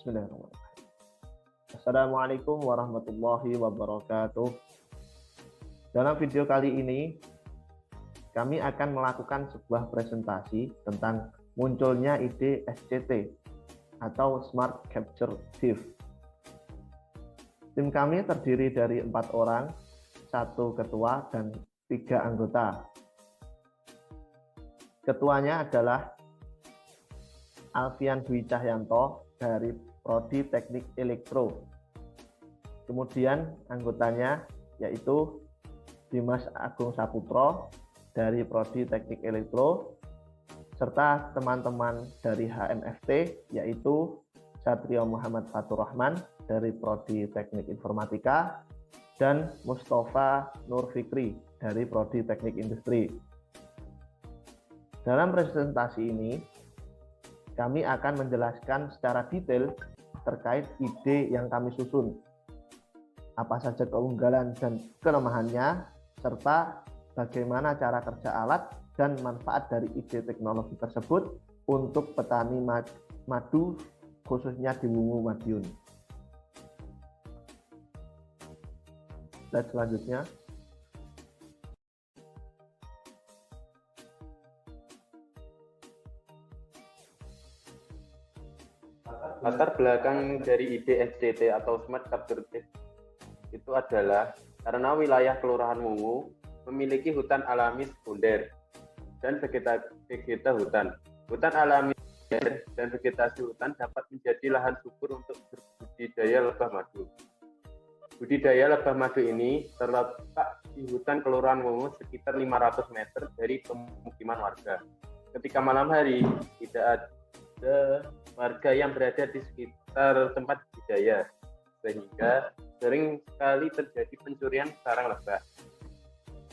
Bismillahirrahmanirrahim. Assalamualaikum warahmatullahi wabarakatuh. Dalam video kali ini, kami akan melakukan sebuah presentasi tentang munculnya ide SCT atau Smart Capture Thief. Tim kami terdiri dari 4 orang, 1 ketua dan 3 anggota. Ketuanya adalah Alfian Dwi Cahyanto dari Prodi Teknik Elektro. Kemudian anggotanya yaitu Dimas Agung Saputro dari Prodi Teknik Elektro, serta teman-teman dari HMFT yaitu Satrio Muhammad Fatur Rahman dari Prodi Teknik Informatika dan Mustafa Nur Fikri dari Prodi Teknik Industri. Dalam presentasi ini, kami akan menjelaskan secara detail terkait ide yang kami susun, apa saja keunggulan dan kelemahannya, serta bagaimana cara kerja alat dan manfaat dari ide teknologi tersebut untuk petani madu, khususnya di Wungu Madiun. Slide selanjutnya. Latar belakang dari ide SCT atau Smart Capture Thief itu adalah karena wilayah Kelurahan Wungu memiliki hutan alami sekunder dan vegeta hutan. Hutan alami dan vegetasi hutan dapat menjadi lahan subur untuk berbudidaya lebah madu. Budidaya lebah madu ini terletak di hutan Kelurahan Wungu sekitar 500 meter dari pemukiman warga. Ketika malam hari, tidak ada warga yang berada di sekitar tempat budidaya, sehingga sering sekali terjadi pencurian sarang lebah.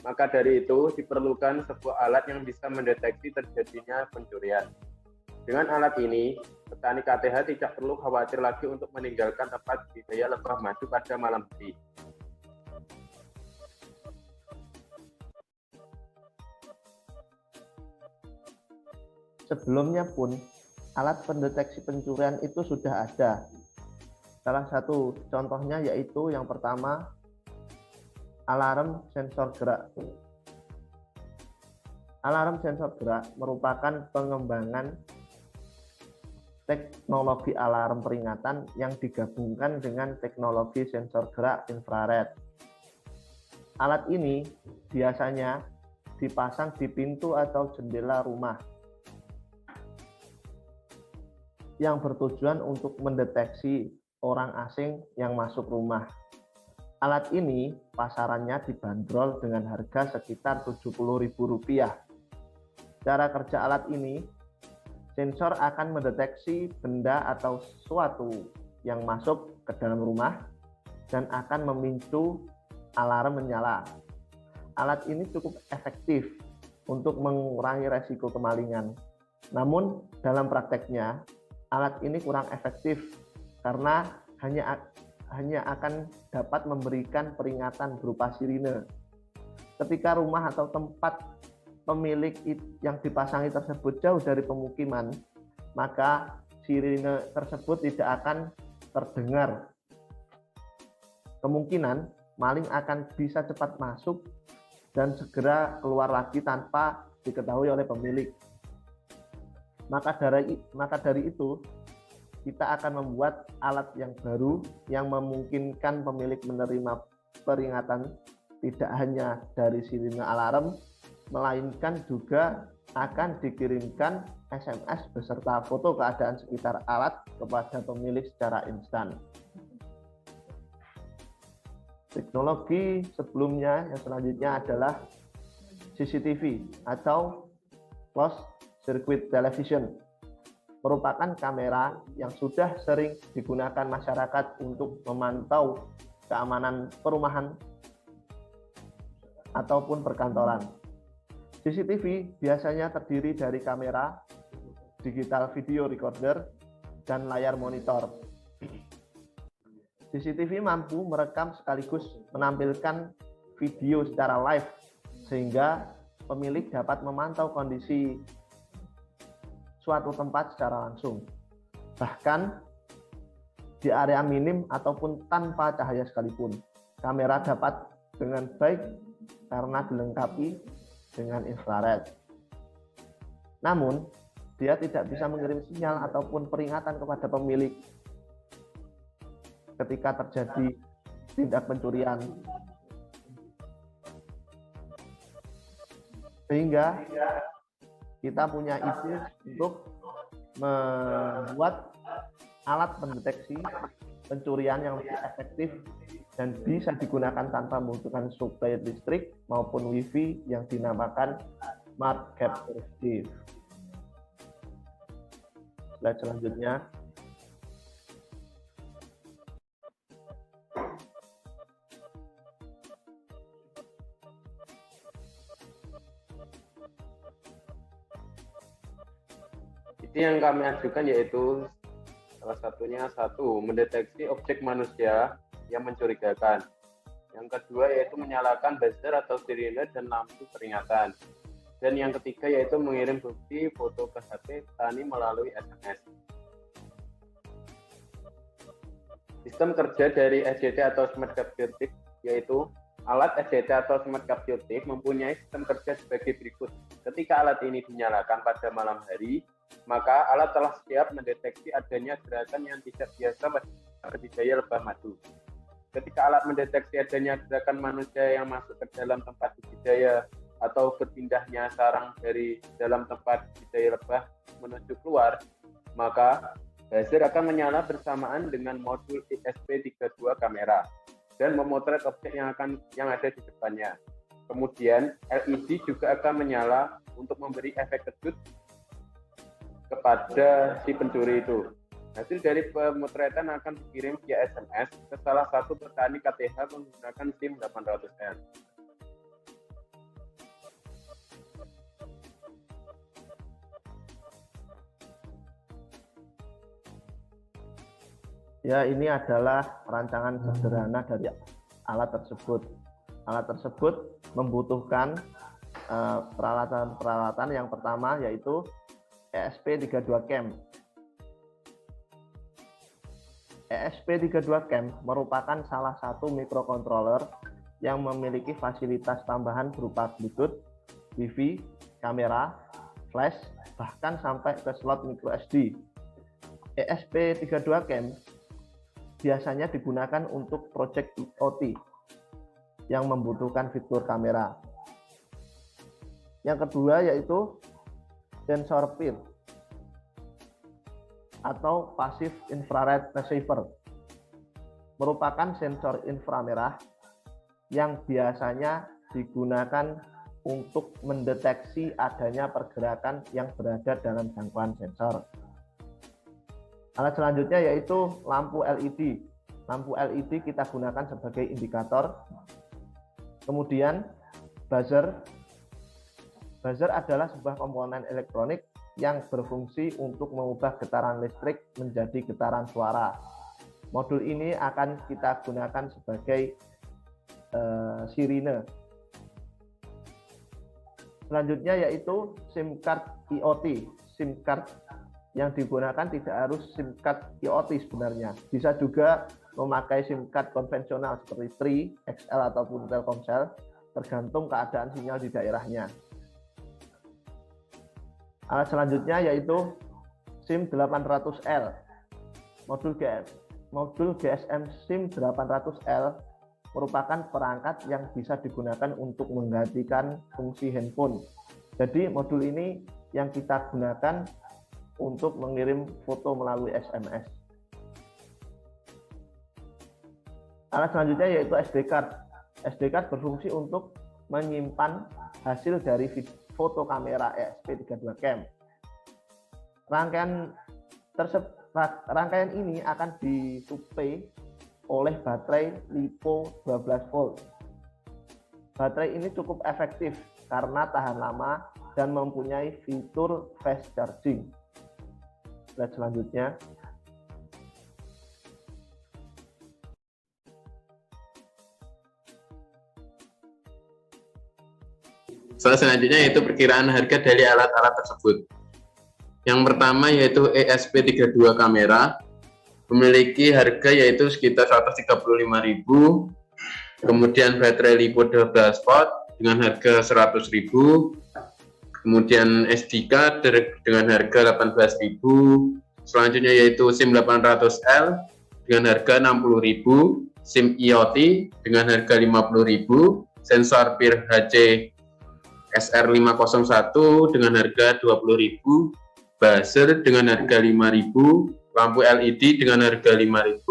Maka dari itu diperlukan sebuah alat yang bisa mendeteksi terjadinya pencurian. Dengan alat ini, petani KTH tidak perlu khawatir lagi untuk meninggalkan tempat budidaya lebah madu pada malam hari. Sebelumnya pun, alat pendeteksi pencurian itu sudah ada. Salah satu contohnya yaitu yang pertama, alarm sensor gerak. Alarm sensor gerak merupakan pengembangan teknologi alarm peringatan yang digabungkan dengan teknologi sensor gerak infrared. Alat ini biasanya dipasang di pintu atau jendela rumah yang bertujuan untuk mendeteksi orang asing yang masuk rumah. Alat ini pasarannya dibanderol dengan harga sekitar Rp70.000. Cara kerja alat ini, sensor akan mendeteksi benda atau sesuatu yang masuk ke dalam rumah dan akan memicu alarm menyala. Alat ini cukup efektif untuk mengurangi resiko kemalingan. Namun dalam prakteknya, alat ini kurang efektif karena hanya akan dapat memberikan peringatan berupa sirine. Ketika rumah atau tempat pemilik yang dipasangi tersebut jauh dari pemukiman, maka sirine tersebut tidak akan terdengar. Kemungkinan maling akan bisa cepat masuk dan segera keluar lagi tanpa diketahui oleh pemilik. Maka dari itu, kita akan membuat alat yang baru yang memungkinkan pemilik menerima peringatan tidak hanya dari sirine alarm, melainkan juga akan dikirimkan SMS beserta foto keadaan sekitar alat kepada pemilik secara instan. Teknologi sebelumnya yang selanjutnya adalah CCTV atau Closed Circuit Television, merupakan kamera yang sudah sering digunakan masyarakat untuk memantau keamanan perumahan ataupun perkantoran. CCTV biasanya terdiri dari kamera, digital video recorder, dan layar monitor. CCTV mampu merekam sekaligus menampilkan video secara live, sehingga pemilik dapat memantau kondisi suatu tempat secara langsung. Bahkan di area minim ataupun tanpa cahaya sekalipun. Kamera dapat dengan baik karena dilengkapi dengan infrared. Namun, dia tidak bisa mengirim sinyal ataupun peringatan kepada pemilik ketika terjadi tindak pencurian. Sehingga kita punya ide untuk membuat alat pendeteksi pencurian yang lebih efektif dan bisa digunakan tanpa membutuhkan suplai listrik maupun wifi yang dinamakan Smart Capture Chief. Slide selanjutnya. Yang kami ajukan yaitu salah satunya mendeteksi objek manusia yang mencurigakan. Yang kedua yaitu menyalakan buzzer atau sirine dan lampu peringatan. Dan yang ketiga yaitu mengirim bukti foto ke HP petani melalui SMS. Sistem kerja dari SCT atau Smart Capture Chief yaitu alat SCT atau Smart Capture Chief mempunyai sistem kerja sebagai berikut. Ketika alat ini dinyalakan pada malam hari, maka alat telah siap mendeteksi adanya gerakan yang tidak biasa pada budidaya lebah madu. Ketika alat mendeteksi adanya gerakan manusia yang masuk ke dalam tempat budidaya atau berpindahnya sarang dari dalam tempat budidaya lebah menuju keluar, maka buzzer akan menyala bersamaan dengan modul ESP32 kamera dan memotret objek yang ada di depannya. Kemudian LED juga akan menyala untuk memberi efek kejut kepada si pencuri itu. Hasil dari pemotretan akan dikirim via SMS ke salah satu petani KTH menggunakan SIM 800L. Ya, ini adalah rancangan sederhana dari alat tersebut. Alat tersebut membutuhkan peralatan-peralatan yang pertama yaitu ESP32CAM. ESP32CAM merupakan salah satu microcontroller yang memiliki fasilitas tambahan berupa Bluetooth, Wi-Fi, kamera, flash, bahkan sampai ke slot microSD. ESP32CAM biasanya digunakan untuk proyek IoT yang membutuhkan fitur kamera. Yang kedua yaitu sensor PIR atau Passive Infrared Receiver, merupakan sensor inframerah yang biasanya digunakan untuk mendeteksi adanya pergerakan yang berada dalam jangkauan sensor. Alat selanjutnya yaitu lampu LED. Lampu LED kita gunakan sebagai indikator. Kemudian buzzer. Buzzer adalah sebuah komponen elektronik yang berfungsi untuk mengubah getaran listrik menjadi getaran suara. Modul ini akan kita gunakan sebagai sirine. Selanjutnya yaitu SIM card IoT. SIM card yang digunakan tidak harus SIM card IoT sebenarnya. Bisa juga memakai SIM card konvensional seperti Tri, XL ataupun Telkomsel, tergantung keadaan sinyal di daerahnya. Alat selanjutnya yaitu SIM 800L. Modul GSM SIM 800L merupakan perangkat yang bisa digunakan untuk menggantikan fungsi handphone. Jadi modul ini yang kita gunakan untuk mengirim foto melalui SMS. Alat selanjutnya yaitu SD card. SD card berfungsi untuk menyimpan hasil dari foto kamera ESP32CAM. Rangkaian ini akan disuplai oleh baterai LiPo 12 volt. Baterai ini cukup efektif karena tahan lama dan mempunyai fitur fast charging. Slide selanjutnya. Selanjutnya yaitu perkiraan harga dari alat-alat tersebut. Yang pertama yaitu ESP32 kamera. memiliki harga yaitu sekitar 135.000. Kemudian baterai LiPo 12 volt dengan harga 100.000. Kemudian SD card dengan harga 18.000. Selanjutnya yaitu SIM 800L dengan harga 60.000. SIM IoT dengan harga 50.000. Sensor PIR HC SR501 dengan harga 20.000. Buzzer dengan harga 5.000. Lampu LED dengan harga 5.000.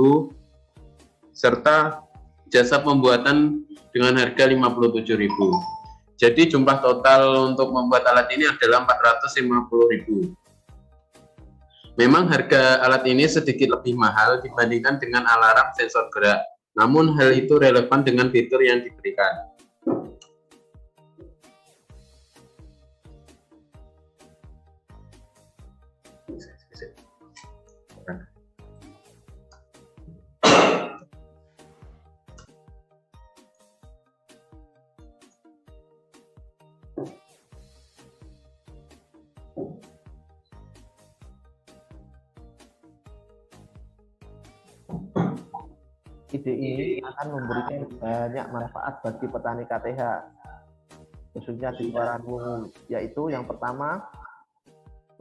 Serta jasa pembuatan dengan harga 57.000. Jadi jumlah total untuk membuat alat ini adalah 450.000. Memang harga alat ini sedikit lebih mahal dibandingkan dengan alarm sensor gerak. Namun hal itu relevan dengan fitur yang diberikan. Ide ini akan memberikan banyak manfaat bagi petani KTH, khususnya di Kelurahan Wungu, yaitu yang pertama,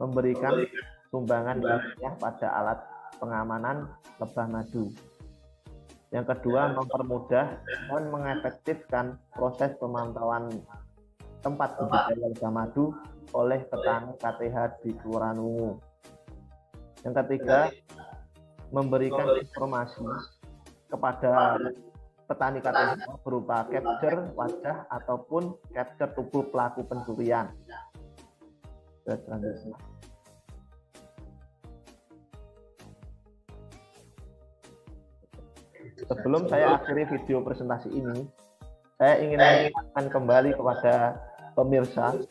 memberikan sumbangan ilmiah pada alat pengamanan lebah madu. Yang kedua, mempermudah dan mengefektifkan proses pemantauan tempat budidaya lebah madu oleh petani KTH di Kelurahan Wungu. Yang ketiga, memberikan informasi kepada petani KTH berupa capture wajah ataupun capture tubuh pelaku pencurian. Sebelum saya akhiri video presentasi ini, saya ingin mengingatkan kembali kepada pemirsa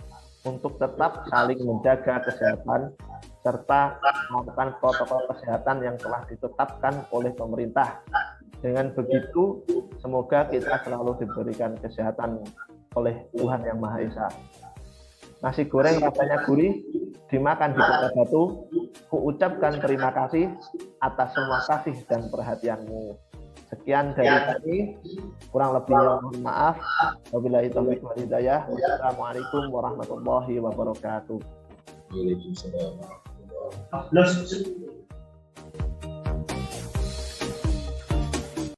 untuk tetap saling menjaga kesehatan serta melakukan protokol kesehatan yang telah ditetapkan oleh pemerintah. Dengan begitu, semoga kita selalu diberikan kesehatan oleh Tuhan Yang Maha Esa. Nasi goreng rasanya gurih, dimakan di Kota Batu. Kuucapkan terima kasih atas semua kasih dan perhatianmu. Sekian dari kami, kurang lebihnya mohon maaf. Wabillahi taufiq wal hidayah. Wassalamualaikum warahmatullahi wabarakatuh. Waalaikumsalam.